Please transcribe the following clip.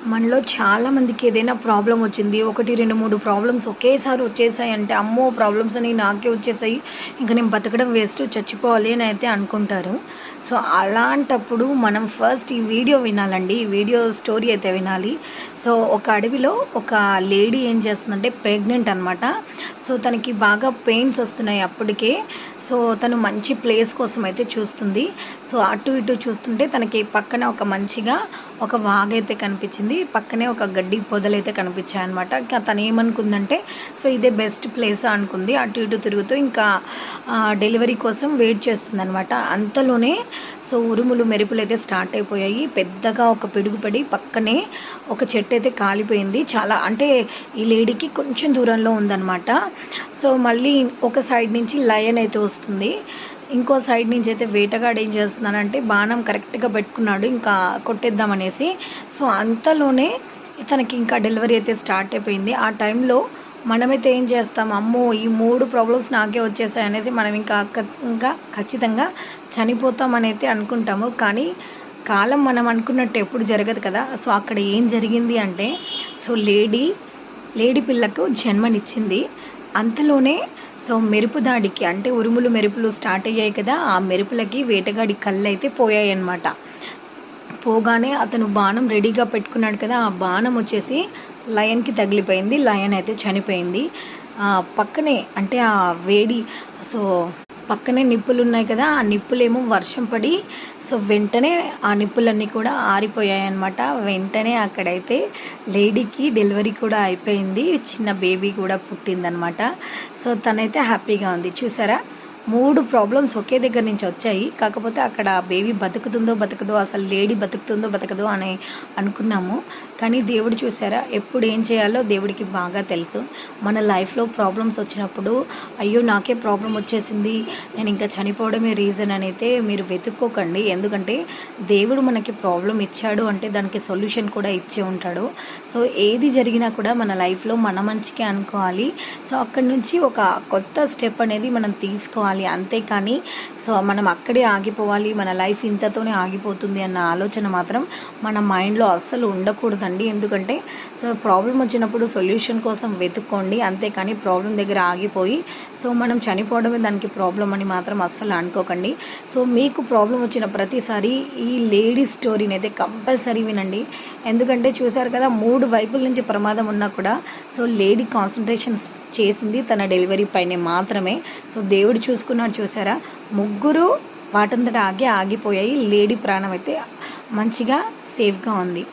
మనలో చాలామందికి ఏదైనా ప్రాబ్లం వచ్చింది, 1, 2, 3 ప్రాబ్లమ్స్ ఒకేసారి వచ్చేసాయంటే, అమ్మో! ప్రాబ్లమ్స్ అని నాకే వచ్చేసాయి, ఇంక నేను బతకడం వేస్ట్, చచ్చిపోవాలి అని అయితే అనుకుంటారు. సో అలాంటప్పుడు మనం ఫస్ట్ ఈ వీడియో వినాలండి. ఈ వీడియో స్టోరీ అయితే వినాలి. సో ఒక అడవిలో ఒక లేడీ ఏం చేస్తుందంటే, ప్రెగ్నెంట్ అనమాట. సో తనకి బాగా పెయిన్స్ వస్తున్నాయి అప్పటికే. సో తను మంచి ప్లేస్ కోసం అయితే చూస్తుంది. సో అటు ఇటు చూస్తుంటే తనకి పక్కన ఒక మంచిగా ఒక వాగైతే కనిపించింది. పక్కనే ఒక గడ్డి పొదలైతే కనిపించాయి అనమాట. ఇంకా తను ఏమనుకుందంటే, సో ఇదే బెస్ట్ ప్లేస్ అనుకుంది. అటు ఇటు తిరుగుతూ ఇంకా డెలివరీ కోసం వెయిట్ చేస్తుంది అనమాట. అంతలోనే సో ఉరుములు మెరుపులు అయితే స్టార్ట్ అయిపోయాయి. పెద్దగా ఒక పిడుగుపడి పక్కనే ఒక చెట్టు అయితే కాలిపోయింది. చాలా అంటే ఈ లేడీకి కొంచెం దూరంలో ఉందన్నమాట. సో మళ్ళీ ఒక సైడ్ నుంచి లయన్ అయితే వస్తుంది. ఇంకో సైడ్ నుంచి అయితే వేటగాడు ఏం చేస్తున్నానంటే, బాణం కరెక్ట్గా పెట్టుకున్నాడు ఇంకా కొట్టేద్దామనేసి. సో అంతలోనే తనకి ఇంకా డెలివరీ అయితే స్టార్ట్ అయిపోయింది. ఆ టైంలో మనమైతే ఏం చేస్తాం, అమ్మో ఈ 3 ప్రాబ్లమ్స్ నాకే వచ్చేసాయి అనేసి మనం ఇంకా ఖచ్చితంగా చనిపోతామని అయితే అనుకుంటాము. కానీ కాలం మనం అనుకున్నట్టు ఎప్పుడు జరగదు కదా. సో అక్కడ ఏం జరిగింది అంటే, సో లేడీ పిల్లకు జన్మనిచ్చింది. అంతలోనే సో మెరుపు దాడికి అంటే ఉరుములు మెరుపులు స్టార్ట్ అయ్యాయి కదా, ఆ మెరుపులకి వేటగాడి కళ్ళు అయితే పోయాయి అన్నమాట. పోగానే అతను బాణం రెడీగా పెట్టుకున్నాడు కదా, ఆ బాణం వచ్చేసి లయన్కి తగిలిపోయింది. లయన్ అయితే చనిపోయింది. పక్కనే అంటే ఆ వేడి, సో పక్కనే నిప్పులు ఉన్నాయి కదా, ఆ నిప్పులేమో వర్షం పడి సో వెంటనే ఆ నిప్పులన్నీ కూడా ఆరిపోయాయి అన్నమాట. వెంటనే అక్కడైతే లేడీకి డెలివరీ కూడా అయిపోయింది. చిన్న బేబీ కూడా పుట్టిందనమాట. సో తనైతే హ్యాపీగా ఉంది. చూసారా, 3 ప్రాబ్లమ్స్ ఒకే దగ్గర నుంచి వచ్చాయి. కాకపోతే అక్కడ బేబీ బతుకుతుందో బతకదో, అసలు లేడీ బతుకుతుందో బతకదో అని అనుకున్నాము. కానీ దేవుడు చూసారా, ఎప్పుడు ఏం చేయాలో దేవుడికి బాగా తెలుసు. మన లైఫ్లో ప్రాబ్లమ్స్ వచ్చినప్పుడు అయ్యో నాకే ప్రాబ్లం వచ్చేసింది, నేను ఇంకా చనిపోవడమే రీజన్ అని అయితే మీరు వెతుక్కోకండి. ఎందుకంటే దేవుడు మనకి ప్రాబ్లం ఇచ్చాడు అంటే దానికి సొల్యూషన్ కూడా ఇచ్చే ఉంటాడు. సో ఏది జరిగినా కూడా మన లైఫ్లో మన మంచికే అనుకోవాలి. సో అక్కడి నుంచి ఒక కొత్త స్టెప్ అనేది మనం తీసుకోవాలి. అంతేకాని సో మనం అక్కడే ఆగిపోవాలి, మన లైఫ్ ఇంతతోనే ఆగిపోతుంది అన్న ఆలోచన మాత్రం మన మైండ్లో అస్సలు ఉండకూడదండి. ఎందుకంటే సో ప్రాబ్లం వచ్చినప్పుడు సొల్యూషన్ కోసం వెతుక్కోండి. అంతేకాని ప్రాబ్లం దగ్గర ఆగిపోయి సో మనం చనిపోవడమే దానికి ప్రాబ్లం అని మాత్రం అస్సలు అనుకోకండి. సో మీకు ప్రాబ్లం వచ్చిన ప్రతిసారి ఈ లేడీ స్టోరీని అయితే కంపల్సరీ వినండి. ఎందుకంటే చూసారు కదా, 3 వైపుల నుంచి ప్రమాదం ఉన్నా కూడా సో లేడీ కాన్సన్ట్రేషన్ చేసింది తన డెలివరీ పైనే మాత్రమే. సో దేవుడు చూసుకున్నాడు. చూసారా, 3 వాటంతట ఆగిపోయాయి. లేడీ ప్రాణం అయితే మంచిగా సేఫ్గా ఉంది.